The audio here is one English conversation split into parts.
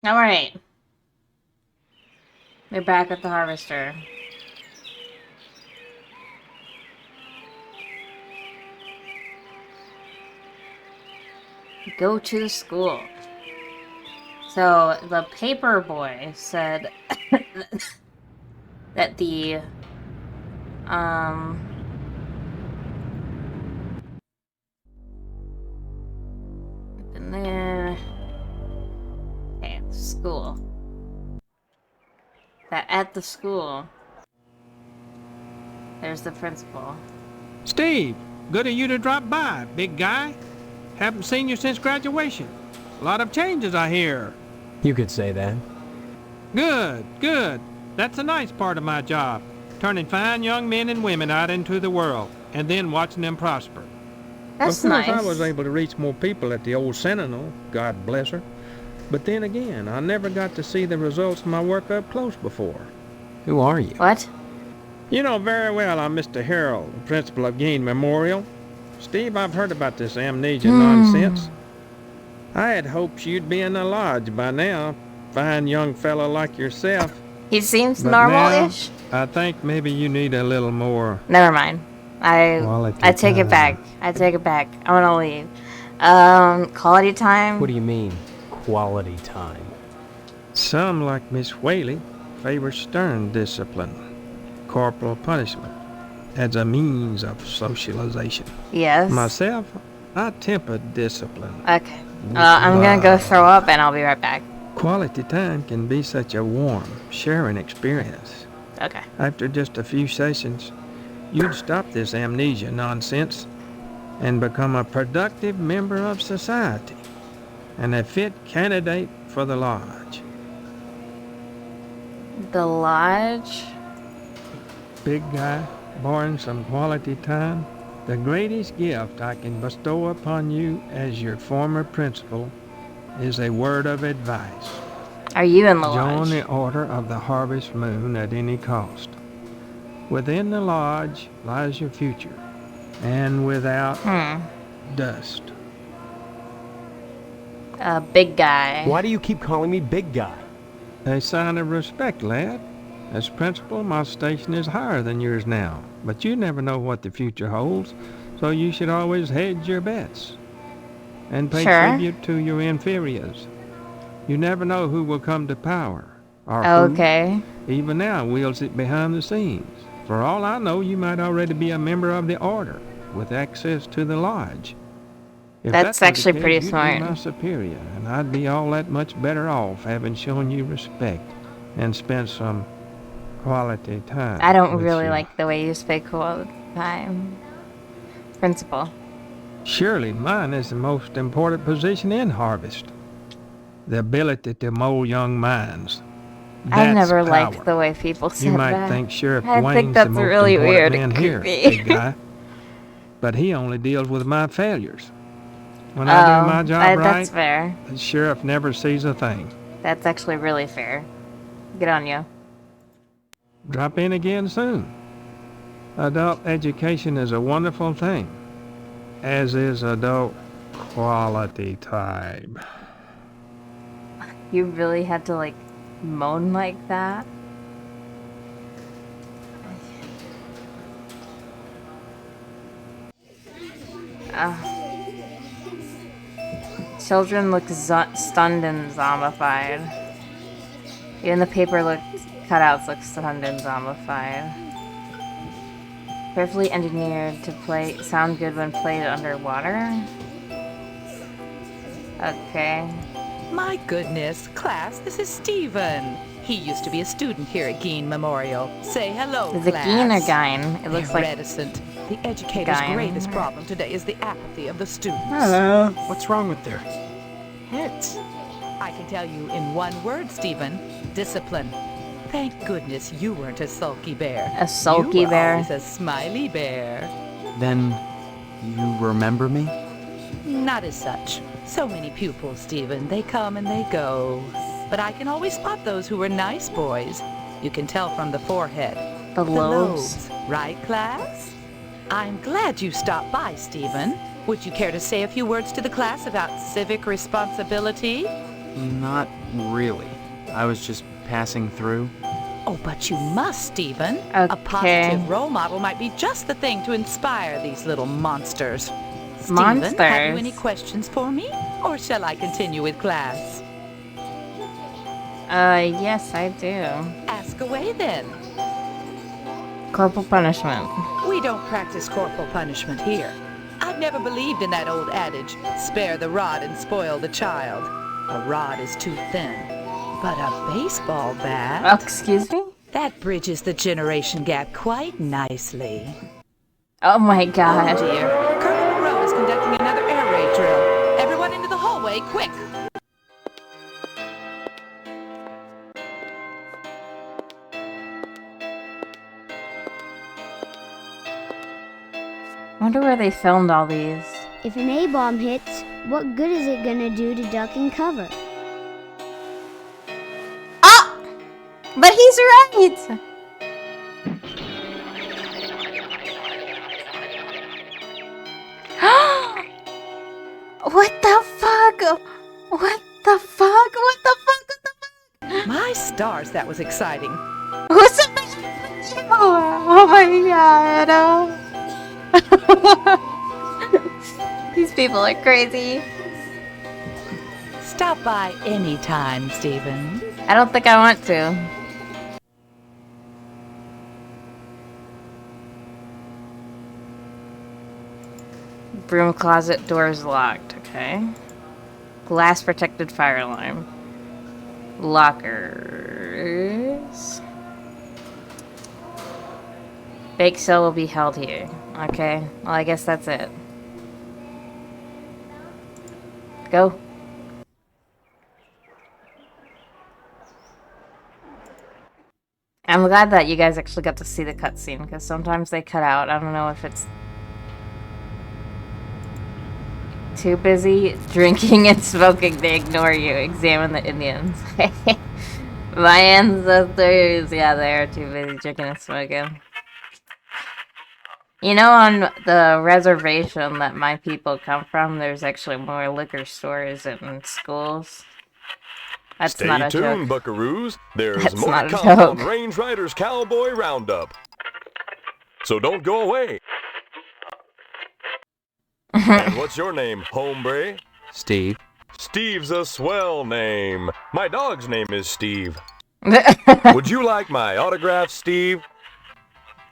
Alright. We're back at the harvester. Go to the school. So, the paper boy said that the, in there. Okay, school. That at the school, there's the principal. Steve, good of you to drop by, big guy. Haven't seen you since graduation. A lot of changes, I hear. You could say that. Good, good. That's a nice part of my job. Turning fine young men and women out into the world, and then watching them prosper. That's of course, nice. I was able to reach more people at the old Sentinel, God bless her. But then again, I never got to see the results of my work up close before. Who are you? What? You know very well I'm Mr. Harold, the principal of Gain Memorial. Steve, I've heard about this amnesia nonsense. I had hoped you'd be in the lodge by now, fine young fellow like yourself. He seems But normal-ish. now, I think maybe you need a little more Never mind. quality I take it time. back. I take it back. I want to leave. Quality time? What do you mean, quality time? Some, like Miss Whaley, favor stern discipline, corporal punishment, as a means of socialization. Yes. Myself, I temper discipline. Okay. I'm gonna go throw up and I'll be right back. Quality time can be such a warm, sharing experience. Okay. After just a few sessions, you'd stop this amnesia nonsense and become a productive member of society and a fit candidate for the lodge. The lodge? Big guy, born some quality time. The greatest gift I can bestow upon you as your former principal is a word of advice. Are you in the Join lodge? the Order of the Harvest Moon at any cost. Within the lodge lies your future, and without dust. Big guy. Why do you keep calling me big guy? A sign of respect, lad. As principal, my station is higher than yours now, but you never know what the future holds, so you should always hedge your bets and pay Sure. tribute to your inferiors. You never know who will come to power, or who, Okay. even now, wields it behind the scenes. For all I know, you might already be a member of the Order, with access to the lodge. If That's that were the actually case, pretty you'd smart. be my superior, and I'd be all that much better off having shown you respect and spent some quality time. I don't with really you. like the way you speak quality time. Principal. Surely mine is the most important position in Harvest. The ability to mold young minds. I That's never power. liked the way people said You might that. think Sheriff I Dwayne's think that's the most really important weird man and here, creepy. big guy. But he only deals with my failures. When I do my job right, That's fair. the sheriff never sees a thing. That's actually really fair. Good on you. Drop in again soon. Adult education is a wonderful thing, as is adult quality time. You really had to, like, moan like that? Children look stunned and zombified. Even the paper cutouts look stunned and zombified. Carefully engineered to sound good when played underwater. Okay. My goodness, class, this is Steven. He used to be a student here at Geen Memorial. Say hello, Is it class. Geen or Gine? It looks They're like reticent. The educator's Gine. greatest problem today is the apathy of the students. Hello. What's wrong with their Heads. I can tell you in one word, Steven. Discipline. Thank goodness you weren't a sulky bear. A sulky you were bear? always a smiley bear. Then you remember me? Not as such. So many pupils, Stephen. They come and they go. But I can always spot those who were nice boys. You can tell from the forehead. the lobes. Right, class? I'm glad you stopped by, Stephen. Would you care to say a few words to the class about civic responsibility? Not really. I was just passing through. Oh, but you must, Stephen. Okay. A positive role model might be just the thing to inspire these little monsters. Stephen, Monsters? have you any questions for me? Or shall I continue with class? Yes, I do. Ask away then. Corporal punishment. We don't practice corporal punishment here. I've never believed in that old adage, spare the rod and spoil the child. A rod is too thin, but a baseball bat, Oh, excuse me? that bridges the generation gap quite nicely. Oh my Oh god. dear, Colonel Monroe is conducting another air raid drill. Everyone into the hallway, quick! Wonder where they filmed all these. If an A-bomb hits, what good is it gonna do to duck and cover? Ah! But he's right! What the fuck? What the fuck? What the fuck? What the fuck? My stars, that was exciting. Who's the Oh my god. These people are crazy. Stop by anytime, Stephen. I don't think I want to. Broom closet doors locked, okay. Glass protected fire alarm. Lockers. Bake sale will be held here. Okay, well I guess that's it. Go. I'm glad that you guys actually got to see the cutscene, because sometimes they cut out. I don't know if it's too busy drinking and smoking, they ignore you. Examine the Indians. My ancestors, yeah, they are too busy drinking and smoking. You know, on the reservation that my people come from, there's actually more liquor stores and schools. That's Stay not a tuned, joke. buckaroos. There's That's more not to a come on joke. Range Riders Cowboy Roundup. So don't go away. And what's your name, hombre? Steve. Steve's a swell name. My dog's name is Steve. Would you like my autograph, Steve?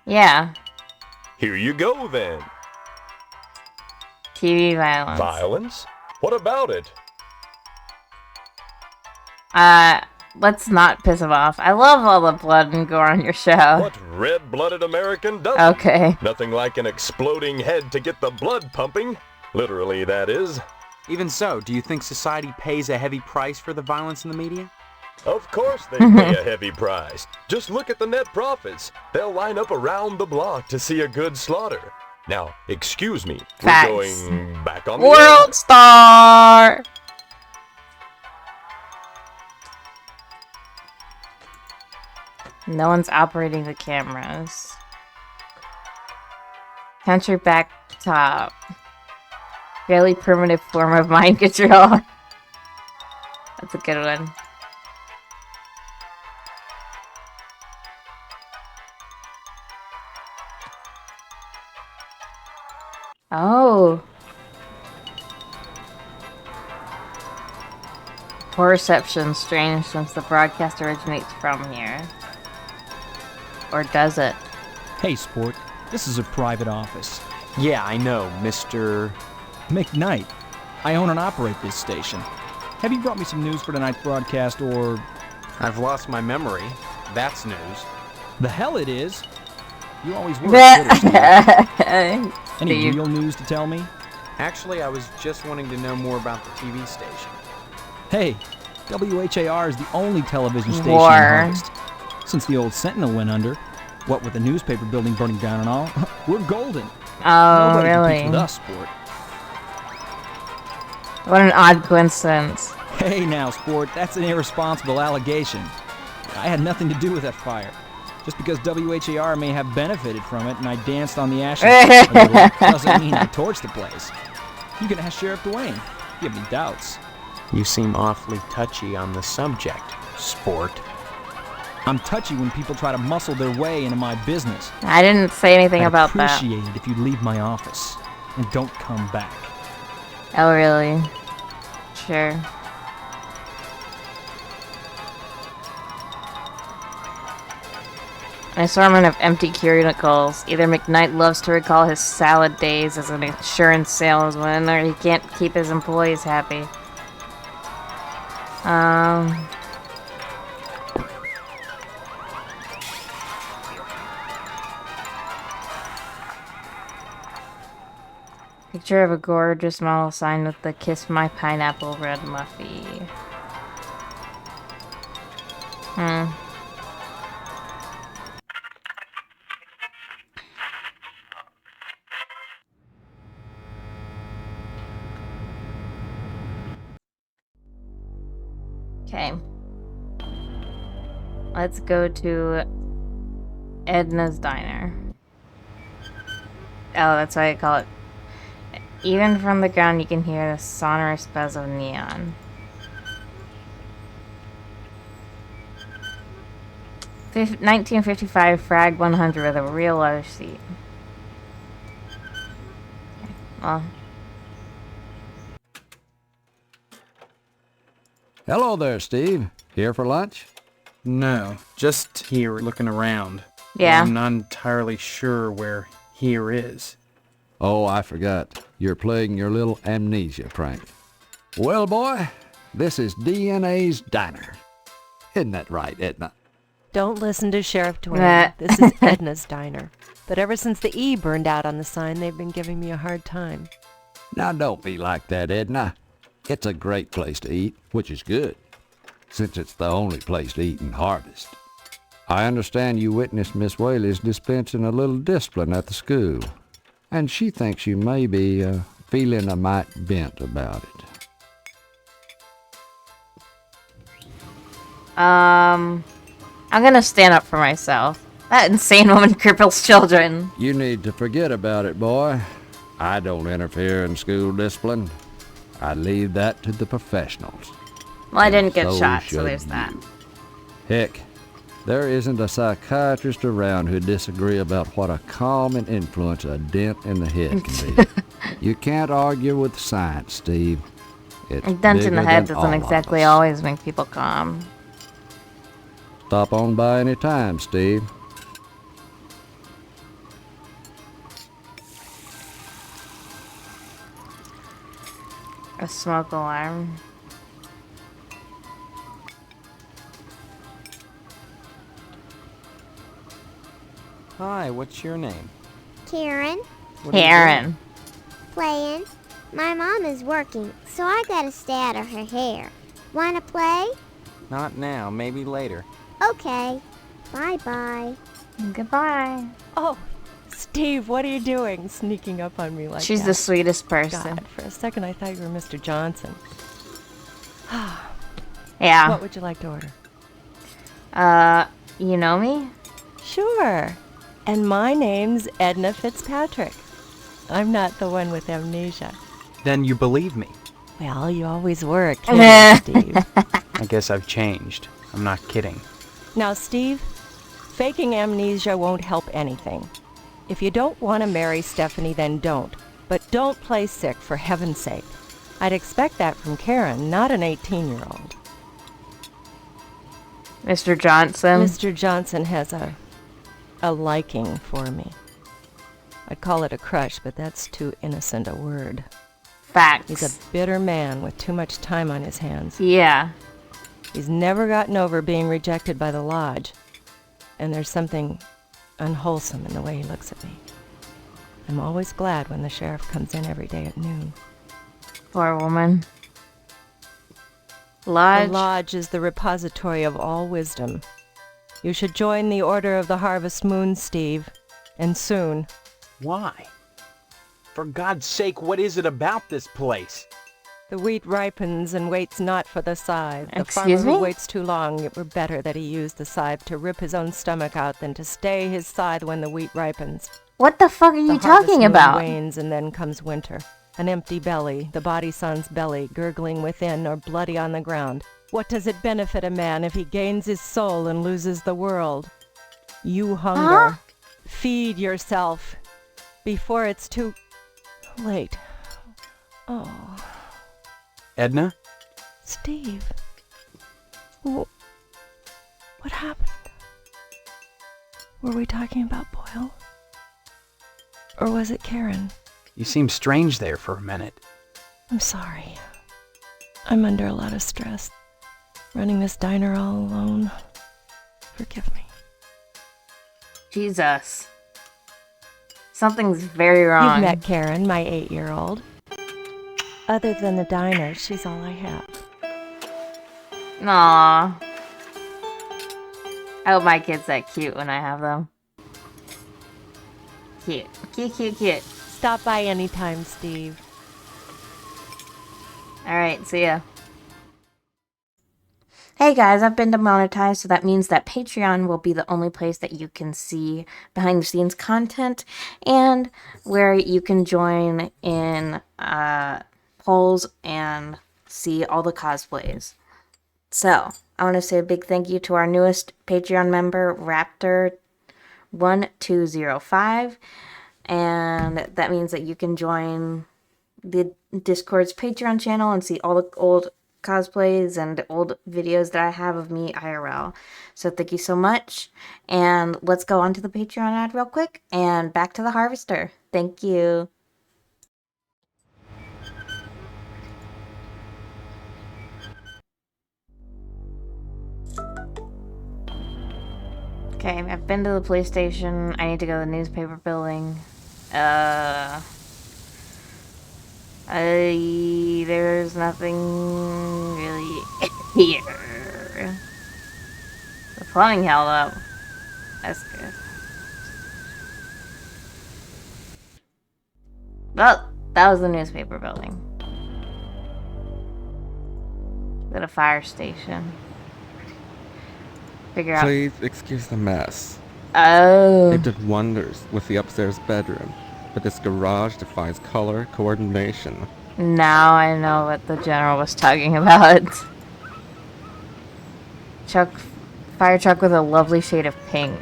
Yeah. Here you go, then. TV violence. Violence? What about it? Let's not piss him off. I love all the blood and gore on your show. What red-blooded American doesn't? Okay. Nothing like an exploding head to get the blood pumping. Literally, that is. Even so, do you think society pays a heavy price for the violence in the media? Of course they pay a heavy price. Just look at the net profits. They'll line up around the block to see a good slaughter. Now, excuse me. Facts. We're going back on the World Star! No one's operating the cameras. Country back top. Fairly primitive form of mind control. That's a good one. Oh. Poor reception, strange since the broadcast originates from here. Or does it? Hey, Sport. This is a private office. Yeah, I know, Mr. McKnight. I own and operate this station. Have you brought me some news for tonight's broadcast, or... I've lost my memory. That's news. The hell it is! You always were a quitter, Steve. Any Steve. real news to tell me? Actually, I was just wanting to know more about the TV station. Hey, WHAR is the only television station War. in Harvest. Since the old Sentinel went under, what with the newspaper building burning down and all, we're golden. Oh, Nobody really? competes with us, Sport. What an odd coincidence. Hey now, Sport, that's an irresponsible allegation. I had nothing to do with that fire. Just because WHAR may have benefited from it and I danced on the ashes a little, doesn't mean I torched the place. You can ask Sheriff Dwayne if you have any doubts. You seem awfully touchy on the subject, sport. I'm touchy when people try to muscle their way into my business. I didn't say anything I'd about that. appreciate it if you'd leave my office and don't come back. Oh, really? Sure. An assortment of empty cubicles. Either McKnight loves to recall his salad days as an insurance salesman, or he can't keep his employees happy. Picture of a gorgeous model sign with the "Kiss My Pineapple" red muffy. Okay. Let's go to Edna's Diner. Oh, that's why I call it. Even from the ground, you can hear the sonorous buzz of neon. 1955 Frag 100 with a real leather seat. Okay, well. Hello there, Steve. Here for lunch? No, just here looking around. Yeah. I'm not entirely sure where here is. Oh, I forgot. You're playing your little amnesia prank. Well, boy, this is DNA's Diner. Isn't that right, Edna? Don't listen to Sheriff Dwayne. This is Edna's Diner. But ever since the E burned out on the sign, they've been giving me a hard time. Now, don't be like that, Edna. It's a great place to eat, which is good, since it's the only place to eat in Harvest. I understand you witnessed Miss Whaley's dispensing a little discipline at the school, and she thinks you may be feeling a mite bent about it. I'm gonna stand up for myself. That insane woman cripples children. You need to forget about it, boy. I don't interfere in school discipline. I leave that to the professionals. Well, I didn't get So shot, so should there's that. Heck, there isn't a psychiatrist around who'd disagree about what a calming influence a dent in the head can be. You can't argue with science, Steve. It's A dent in the bigger head than doesn't all of exactly us. always make people calm. Stop on by any time, Steve. A smoke alarm. Hi, what's your name? Karen, What are you Karen. playing. My mom is working, so I gotta stay out of her hair. Wanna play? doing? Not now, maybe later. Okay. Bye-bye. Goodbye. Oh, Steve, what are you doing? Sneaking up on me like She's that. the sweetest person. God, for a second I thought you were Mr. Johnson. Yeah. What would you like to order? You know me? Sure. And my name's Edna Fitzpatrick. I'm not the one with amnesia. Then you believe me. Well, you always were a kid, Steve. I guess I've changed. I'm not kidding. Now, Steve, faking amnesia won't help anything. If you don't want to marry Stephanie, then don't. But don't play sick, for heaven's sake. I'd expect that from Karen, not an 18-year-old. Mr. Johnson. Mr. Johnson has a liking for me. I'd call it a crush, but that's too innocent a word. Facts. He's a bitter man with too much time on his hands. Yeah. He's never gotten over being rejected by the lodge. And there's something unwholesome in the way he looks at me. I'm always glad when the sheriff comes in every day at noon. Poor woman. Lodge. The lodge is the repository of all wisdom. You should join the Order of the Harvest Moon, Steve. And soon. Why? For God's sake, what is it about this place? The wheat ripens and waits not for the scythe. The Excuse farmer who me? waits too long, it were better that he used the scythe to rip his own stomach out than to stay his scythe when the wheat ripens. What the fuck are you The harvest talking moon about? wanes and then comes winter. An empty belly, the body son's belly, gurgling within or bloody on the ground. What does it benefit a man if he gains his soul and loses the world? You hunger. Feed yourself before it's too late. Oh. Edna? Steve. What happened? Were we talking about Boyle? Or was it Karen? You seemed strange there for a minute. I'm sorry. I'm under a lot of stress. Running this diner all alone. Forgive me. Jesus. Something's very wrong. You've met Karen, my 8-year-old. Other than the diner, she's all I have. Aww. I hope my kids that cute when I have them. Cute. Cute, cute, cute. Stop by anytime, Steve. Alright, see ya. Hey guys, I've been demonetized, so that means that Patreon will be the only place that you can see behind the scenes content and where you can join in polls and see all the cosplays. So, I want to say a big thank you to our newest Patreon member, Raptor1205, and that means that you can join the Discord's Patreon channel and see all the old cosplays and old videos that I have of me IRL. So thank you so much, and let's go on to the Patreon ad real quick and back to the Harvester. Thank you. Okay, I've been to the police station. I need to go to the newspaper building. There's nothing really here. The plumbing held up. That's good. Well, that was the newspaper building. At a fire station. Figure out. Please excuse the mess. Oh. It did wonders with the upstairs bedroom, but this garage defies color coordination. Now I know what the general was talking about. Fire truck with a lovely shade of pink.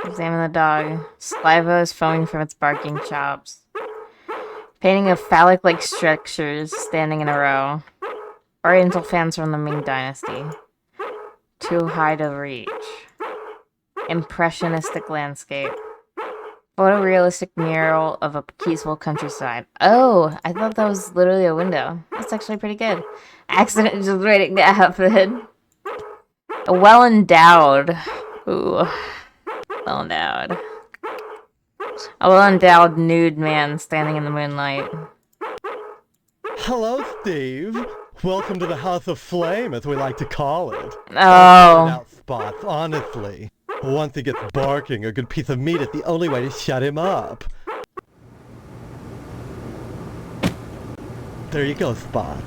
Examine the dog. Saliva is foaming from its barking chops. Painting of phallic-like structures standing in a row. Oriental fans from the Ming Dynasty. Too high to reach. Impressionistic landscape. Photorealistic mural of a peaceful countryside. Oh, I thought that was literally a window. That's actually pretty good. Accident just waiting to happen. A well-endowed. Ooh. Well-endowed. A well-endowed nude man standing in the moonlight. Hello, Steve. Welcome to the House of Flame, as we like to call it. Oh. Out spots, honestly. Once he gets barking, a good piece of meat is the only way to shut him up. There you go, Spot.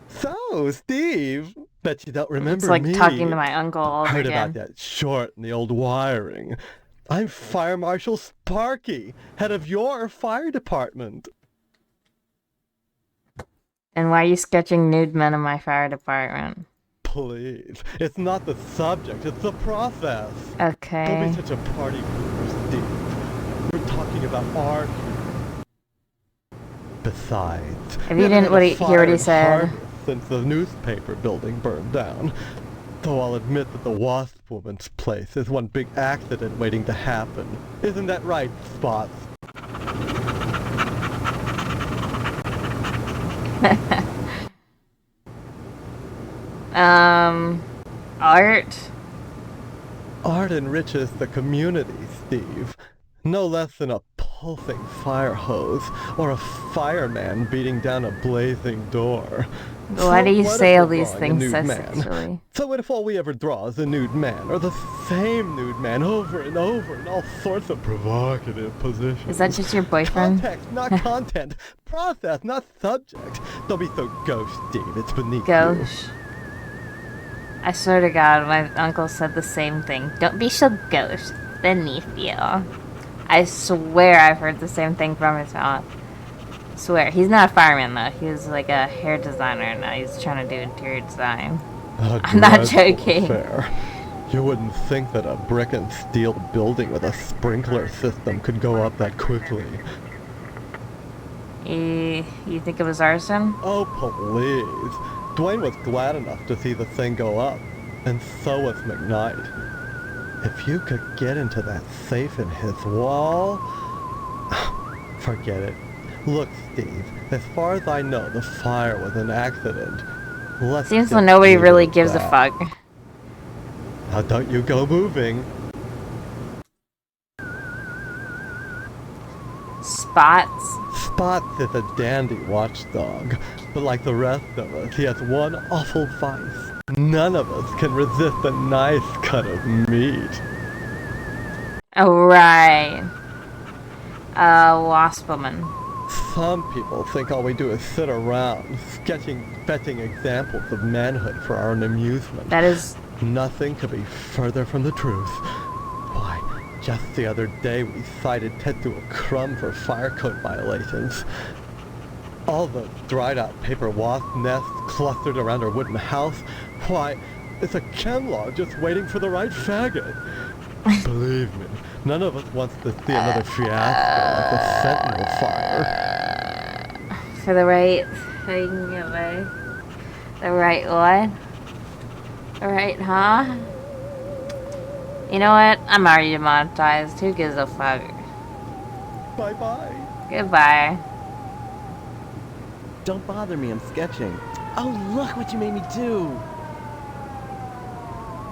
So, Steve, bet you don't remember It's like me. talking to my uncle all over Heard again. about that short and the old wiring. I'm Fire Marshal Sparky, head of your fire department. And why are you sketching nude men in my fire department? Please, it's not the subject, it's the process. Okay. Don't be such a party pooper, Steve. We're talking about art. Besides, If you didn't hear what he said. Since the newspaper building burned down. Though I'll admit that the Wasp Woman's place is one big accident waiting to happen. Isn't that right, Spots? Art? Art enriches the community, Steve. No less than a pulsing fire hose or a fireman beating down a blazing door. Why do you what say if all we're these drawing a things nude so man? sexually? So what if all we ever draw is a nude man, or the same nude man over and over in all sorts of provocative positions? Is that just your boyfriend? Context, not content. Process, not subject. Don't be so gauche, Steve. It's beneath you. Gauche. I swear to God, my uncle said the same thing. Don't be so gauche. Beneath you. I swear I've heard the same thing from his mouth. Swear. He's not a fireman though. He's like a hair designer now. He's trying to do interior design. I'm not joking. Affair. You wouldn't think that a brick and steel building with a sprinkler system could go up that quickly. You think it was arson? Oh, please. Dwayne was glad enough to see the thing go up, and so was McKnight. If you could get into that safe in his wall... Forget it. Look, Steve, as far as I know, the fire was an accident. Seems like nobody really gives a fuck. Now don't you go moving. Spots? Spots is a dandy watchdog, but like the rest of us, he has one awful vice. None of us can resist a nice cut of meat. Oh, right. Wasp woman. Some people think all we do is sit around, fetching examples of manhood for our own amusement. That is... Nothing could be further from the truth. Why, just the other day we cited Ted to a crumb for fire code violations. All the dried out paper wasp nests clustered around our wooden house. Why, it's a chem law just waiting for the right faggot. Believe me, none of us wants to see another fiasco like the Sentinel fire. For the right thing, the right what? The right, huh? You know what? I'm already demonetized. Who gives a fuck? Bye-bye. Goodbye. Don't bother me, I'm sketching. Oh, look what you made me do!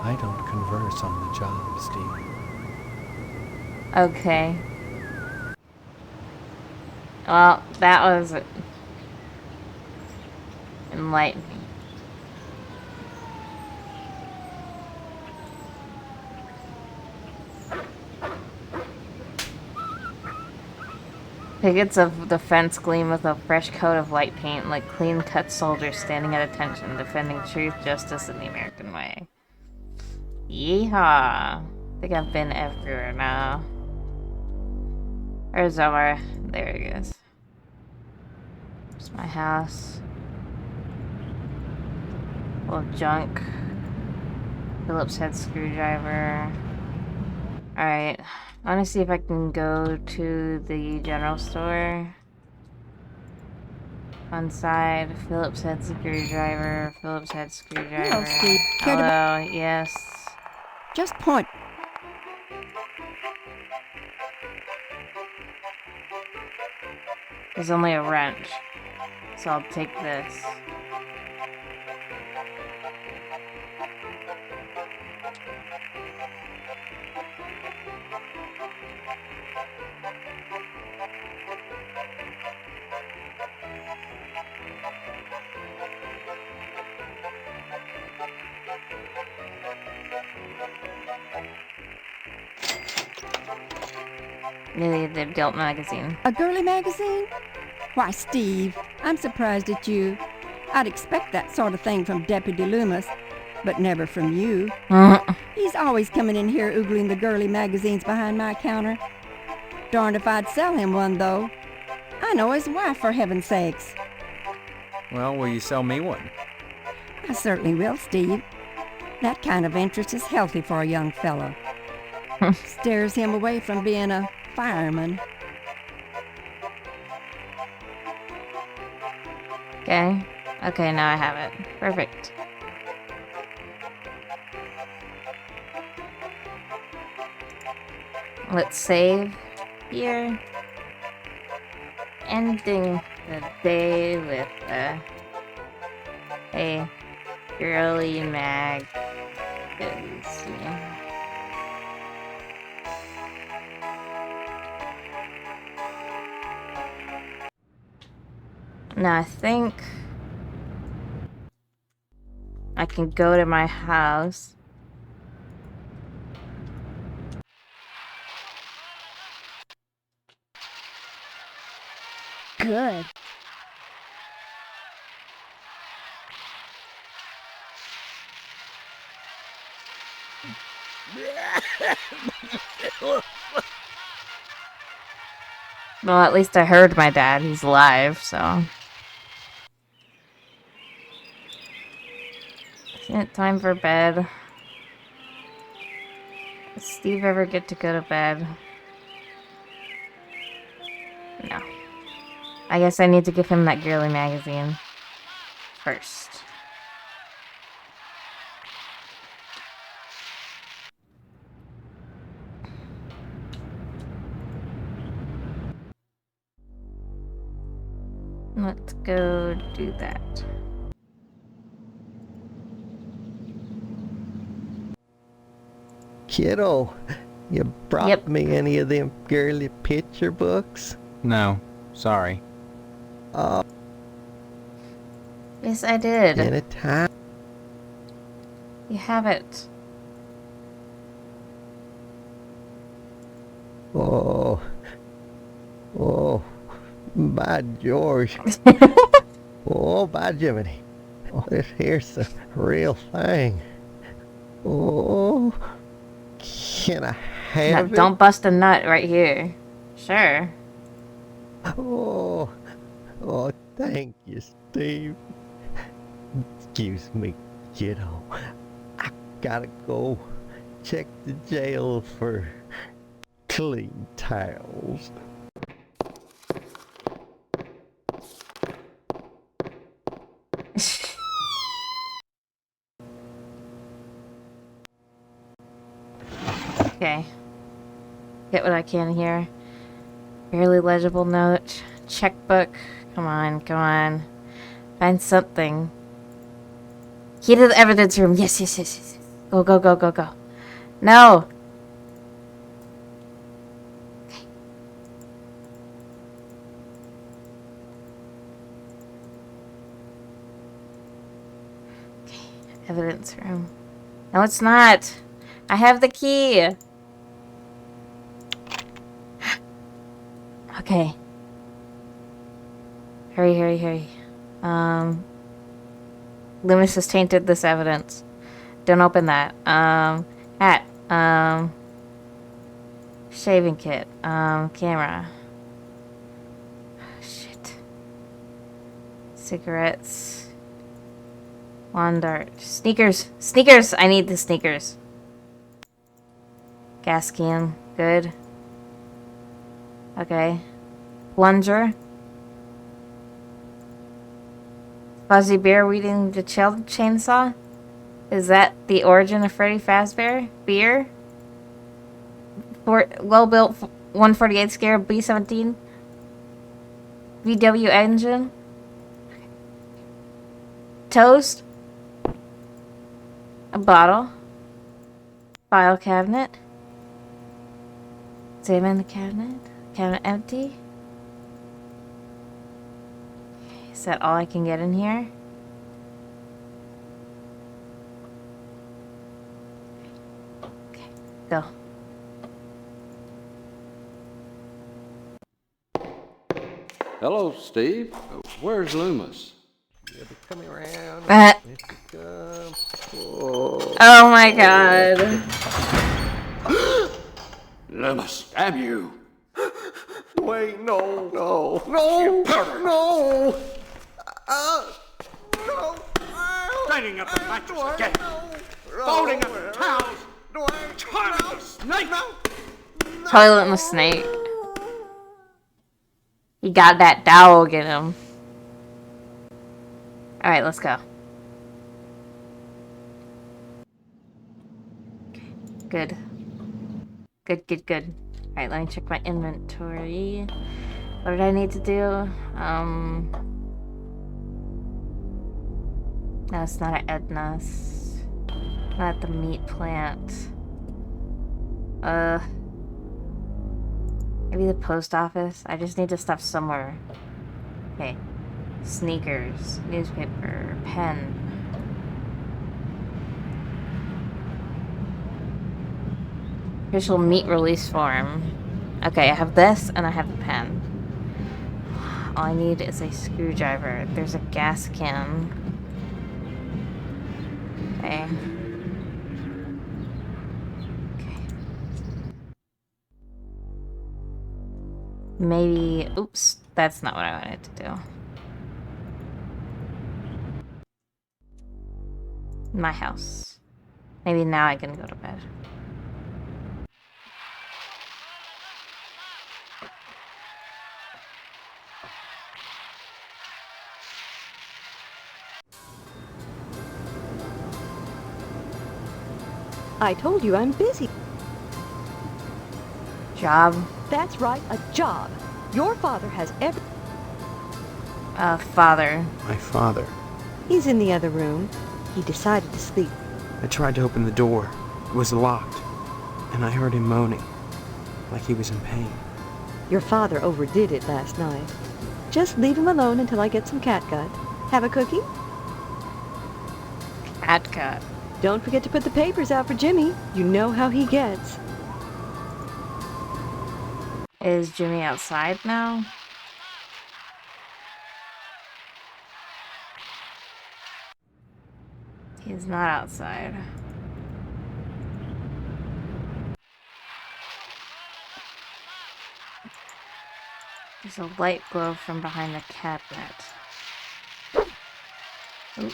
I don't converse on the job, Steve. Okay. Well, that was enlightening. Pickets of the fence gleam with a fresh coat of light paint, like clean-cut soldiers standing at attention, defending truth, justice, and the American way. Yeehaw! I think I've been everywhere now. Where's our... There it is. It's my house. Full of junk. Phillips head screwdriver. Alright. I want to see if I can go to the general store. One side, Phillips head screwdriver, Phillips head screwdriver. Hello, Steve. Hello, yes. Just point. There's only a wrench, so I'll take this. The adult magazine. A girly magazine? Why, Steve, I'm surprised at you. I'd expect that sort of thing from Deputy Loomis, but never from you. He's always coming in here oogling the girly magazines behind my counter. Darned if I'd sell him one, though. I know his wife, for heaven's sakes. Well, will you sell me one? I certainly will, Steve. That kind of interest is healthy for a young fellow. Steers him away from being a fireman. Okay. Okay, now I have it. Perfect. Let's save here. Ending the day with a girly mag. Now I think I can go to my house. Good. Well, at least I heard my dad. He's alive, so. Isn't it time for bed? Does Steve ever get to go to bed? No. I guess I need to give him that girly magazine first. Let's go do that. Kiddo, you brought me any of them girly picture books? No, sorry. Yes, I did. Anytime. You have it. Oh, by George. Oh, by Jiminy. Oh, this here's the real thing. Oh, can I have it? Don't bust a nut right here. Sure. Oh, thank you, Steve. Excuse me, kiddo. I gotta go check the jail for clean towels. Okay. Get what I can here. Barely legible note. Checkbook. Come on, come on. Find something. Key to the evidence room. Yes, yes, yes, yes. Go, go, go, go, go. No! Okay, evidence room. No, it's not. I have the key. Okay. Hurry, hurry, hurry. Loomis has tainted this evidence. Don't open that. Hat. Shaving kit. Camera. Shit. Cigarettes. Lawn dart. Sneakers. Sneakers! I need the sneakers. Gas can. Good. Okay. Plunger. Fuzzy Bear reading the chainsaw? Is that the origin of Freddy Fazbear? Beer? Well-built 148 scale B-17? VW engine? Toast? A bottle? File cabinet? Examine the cabinet? Cabinet empty? Is that all I can get in here? Okay, go. Hello, Steve. Where's Loomis? You'll be coming around. Oh my god. Loomis, damn you. Wait, no. No! Straining up the mattress again. Folding up the towels. Toilet snake. Toilet and the snake. He got that dog in him. Alright, let's go. Good. Good. Alright, let me check my inventory. What did I need to do? No, it's not at Edna's. Not at the meat plant. Maybe the post office? I just need to stop somewhere. Okay. Sneakers, newspaper, pen. Official meat release form. Okay, I have this and I have the pen. All I need is a screwdriver. There's a gas can. Okay. Maybe... Oops, that's not what I wanted to do. My house. Maybe now I can go to bed. I told you I'm busy. Job? That's right, a job. Your father has every... Father. My father. He's in the other room. He decided to sleep. I tried to open the door. It was locked. And I heard him moaning, like he was in pain. Your father overdid it last night. Just leave him alone until I get some catgut. Have a cookie? Catgut. Don't forget to put the papers out for Jimmy. You know how he gets. Is Jimmy outside now? He's not outside. There's a light glow from behind the cabinet. Ooh.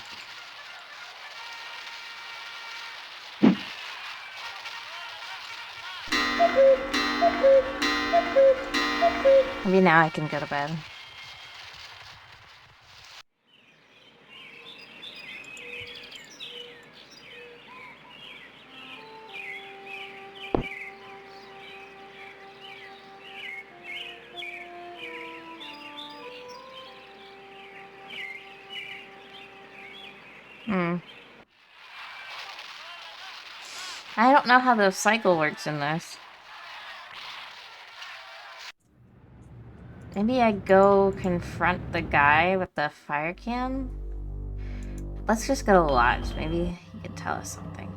Maybe now I can go to bed. I don't know how the cycle works in this. Maybe I go confront the guy with the fire can? Let's just go to the lodge. Maybe he can tell us something.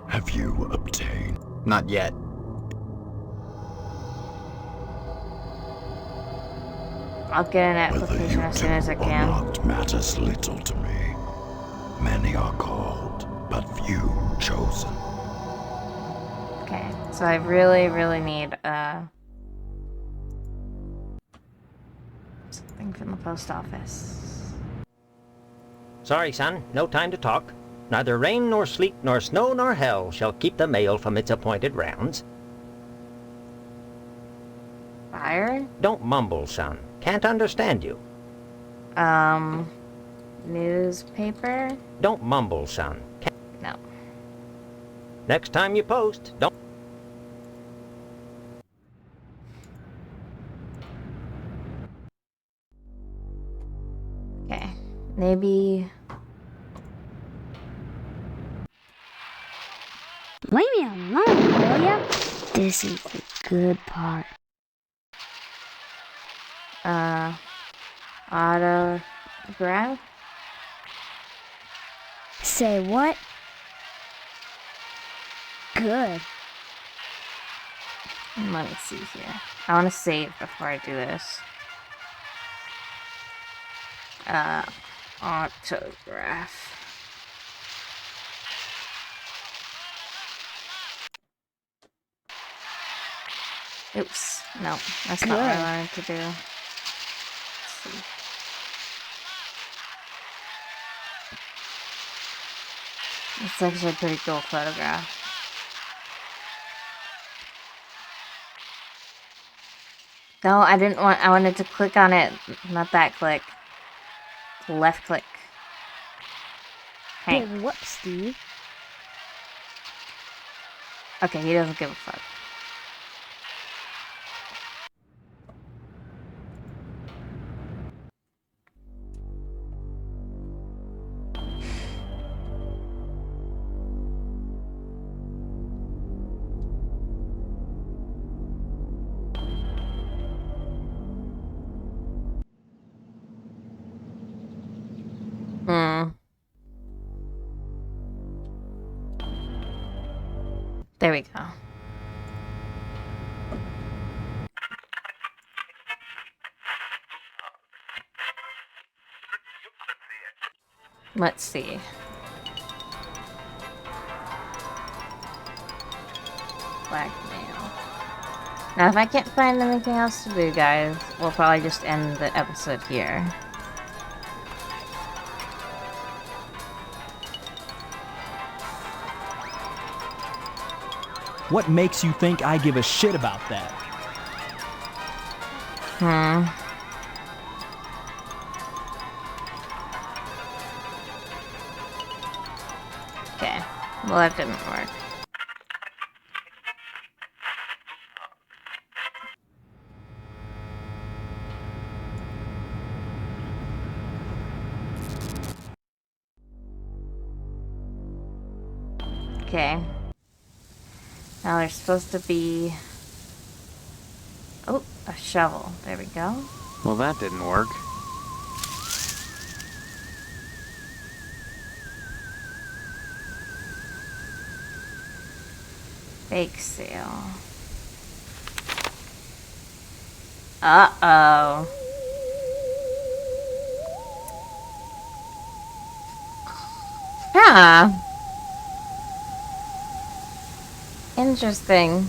Have you obtained? Not yet. I'll get an application as soon as I can. Not matters little to me. Many are called, but few chosen. Okay, so I really need something from the post office. Sorry, son, no time to talk. Neither rain nor sleet nor snow nor hell shall keep the mail from its appointed rounds. Fire? Don't mumble, son. Can't understand you. Newspaper? Don't mumble, son. No. Next time you post, don't... Okay, maybe... Leave me alone, will ya? This is the good part. Autograph? Say what? Good. Let me see here. I want to save before I do this. Autograph. Oops. No, that's not what I wanted to do. Let's see. It's actually a pretty cool photograph. No, I didn't want, I wanted to click on it, not that click. Left click. Hey. Big whoop, Steve. Okay, he doesn't give a fuck. There we go. Let's see. Blackmail. Now, if I can't find anything else to do, guys, we'll probably just end the episode here. What makes you think I give a shit about that? Okay. Well, that didn't work. Okay. Now there's supposed to be... Oh, a shovel. There we go. Well, that didn't work. Bake sale. Uh-oh. Huh. Interesting.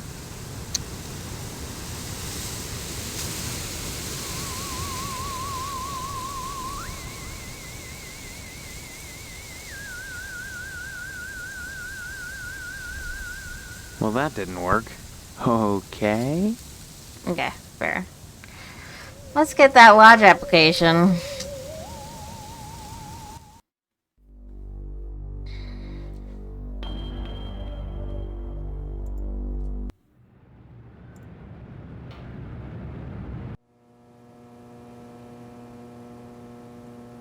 Well, that didn't work. Okay. Okay, fair. Let's get that lodge application.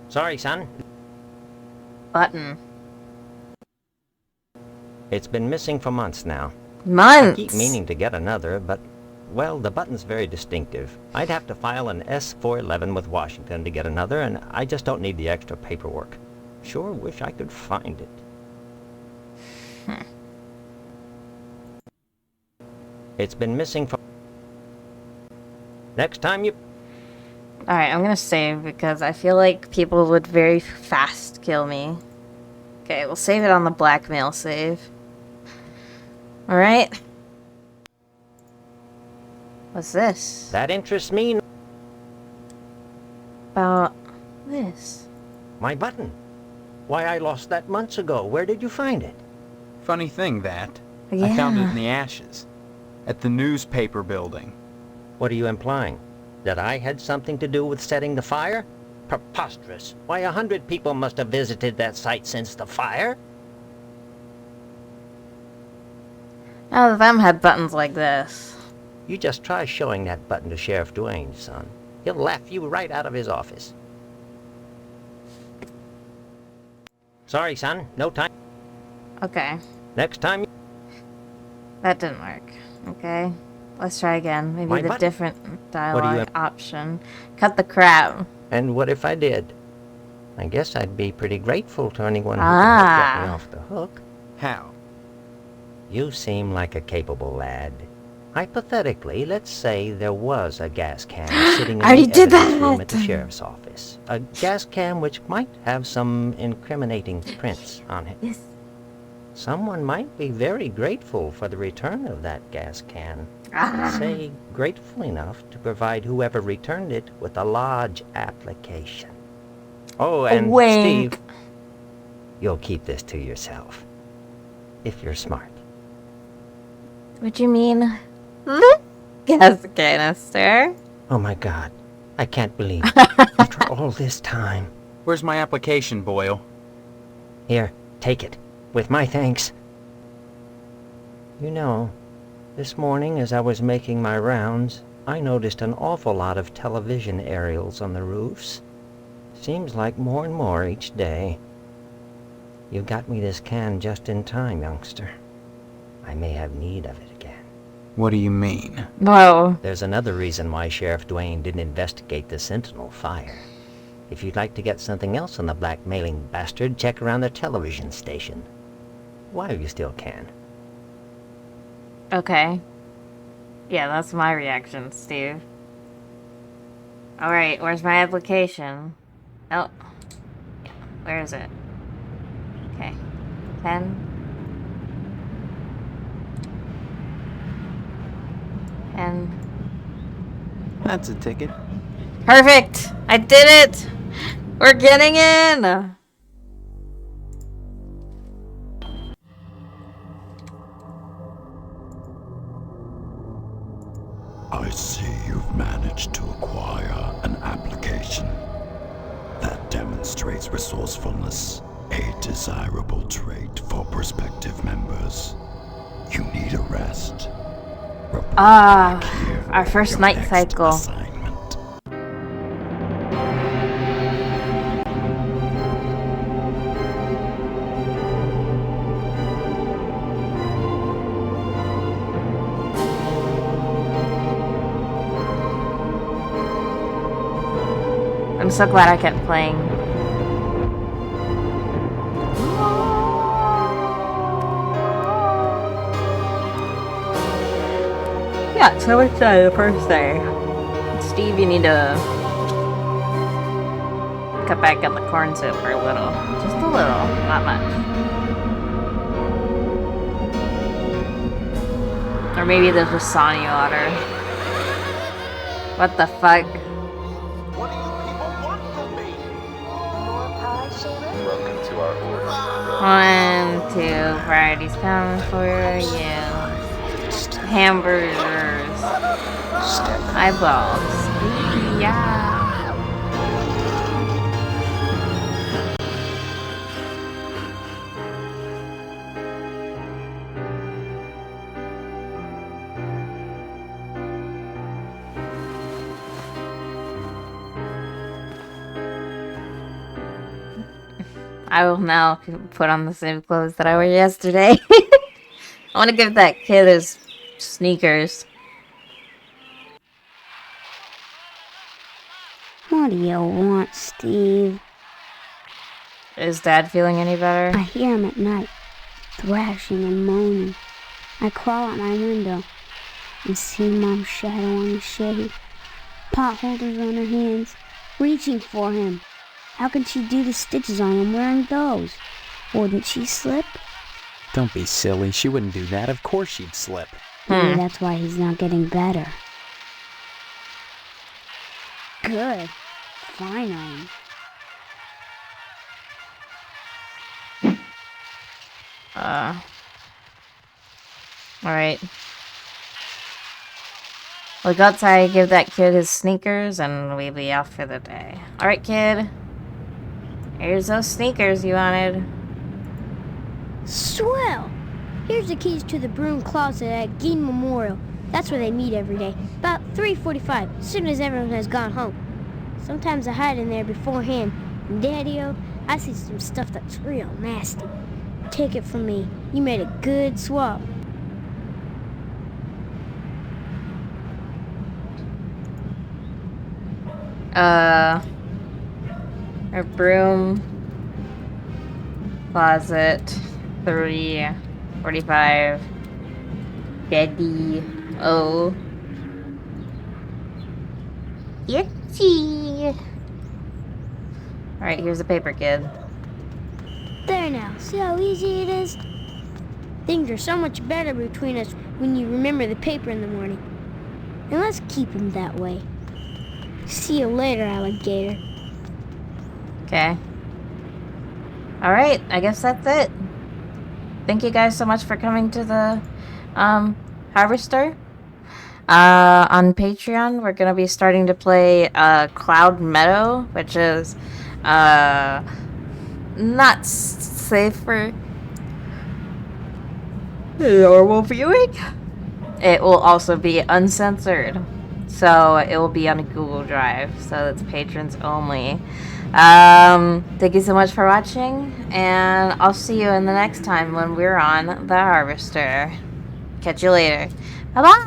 Sorry, son. Button. It's been missing for months now. Months? I keep meaning to get another, but, well, the button's very distinctive. I'd have to file an S-411 with Washington to get another, and I just don't need the extra paperwork. Sure wish I could find it. It's been missing for... Next time you... Alright, I'm gonna save because I feel like people would very fast kill me. Okay, we'll save it on the blackmail save. Alright. What's this? That interests me. About this. My button. Why, I lost that months ago. Where did you find it? Funny thing, that. Yeah. I found it in the ashes. At the newspaper building. What are you implying? That I had something to do with setting the fire? Preposterous. Why, 100 people must have visited that site since the fire. None of them had buttons like this. You just try showing that button to Sheriff Duane, son. He'll laugh you right out of his office. Sorry, son. No time. Okay. Next time... That didn't work. Okay. Let's try again. Maybe My the button. different dialogue you option. Cut the crap. And what if I did? I guess I'd be pretty grateful to anyone who can help get me off the hook. How? You seem like a capable lad. Hypothetically, let's say there was a gas can sitting in already the did evidence room that. at the sheriff's office. A gas can which might have some incriminating prints on it. Yes. Someone might be very grateful for the return of that gas can. Ah. Say, grateful enough to provide whoever returned it with a lodge application. Oh, and wink. Steve, you'll keep this to yourself. If you're smart. What do you mean? Gas canister. Oh my God. I can't believe it. After all this time. Where's my application, Boyle? Here, take it. With my thanks. You know, this morning as I was making my rounds, I noticed an awful lot of television aerials on the roofs. Seems like more and more each day. You got me this can just in time, youngster. I may have need of it again. What do you mean? No. There's another reason why Sheriff Duane didn't investigate the Sentinel fire. If you'd like to get something else on the blackmailing bastard, check around the television station. While you still can. Okay. Yeah, that's my reaction, Steve. Alright, where's my application? Oh. Where is it? Okay. 10. 10. That's a ticket. Perfect! I did it! We're getting in! I see you've managed to acquire an application. That demonstrates resourcefulness, a desirable trait for prospective members. You need a rest. Our first night cycle. I'm so glad I kept playing. Yeah, so much the first day. Steve, you need to cut back on the corn soup for a little. Just a little, not much. Or maybe there's just Sony water. What the fuck? Welcome to our order. 1, 2 varieties come for you. Hamburgers. Eyeballs. Yeah. I will now put on the same clothes that I wore yesterday. I want to give that kid his sneakers. What do you want, Steve? Is Dad feeling any better? I hear him at night, thrashing and moaning. I crawl out my window and see Mom's shadow on the shade, pot holders on her hands, reaching for him. How can she do the stitches on him wearing those? Wouldn't she slip? Don't be silly. She wouldn't do that. Of course she'd slip. Maybe that's why he's not getting better. Good. Finally. Alright. We'll go outside, give that kid his sneakers, and we'll be off for the day. Alright, kid. Here's those sneakers you wanted. Swell! Here's the keys to the broom closet at Gein Memorial. That's where they meet every day. About 3:45, as soon as everyone has gone home. Sometimes I hide in there beforehand. And Daddy-o, I see some stuff that's real nasty. Take it from me. You made a good swap. Our broom closet 3:45. Daddy. Oh. Itchy. Alright, here's a paper, kid. There now. See how easy it is? Things are so much better between us when you remember the paper in the morning. And let's keep him that way. See you later, alligator. Okay. Alright, I guess that's it. Thank you guys so much for coming to the Harvester. On Patreon, we're gonna be starting to play Cloud Meadow, which is not safe for normal viewing. It will also be uncensored, so it will be on a Google Drive, so it's patrons only. Thank you so much for watching, and I'll see you in the next time when we're on the Harvester. Catch you later. Bye bye.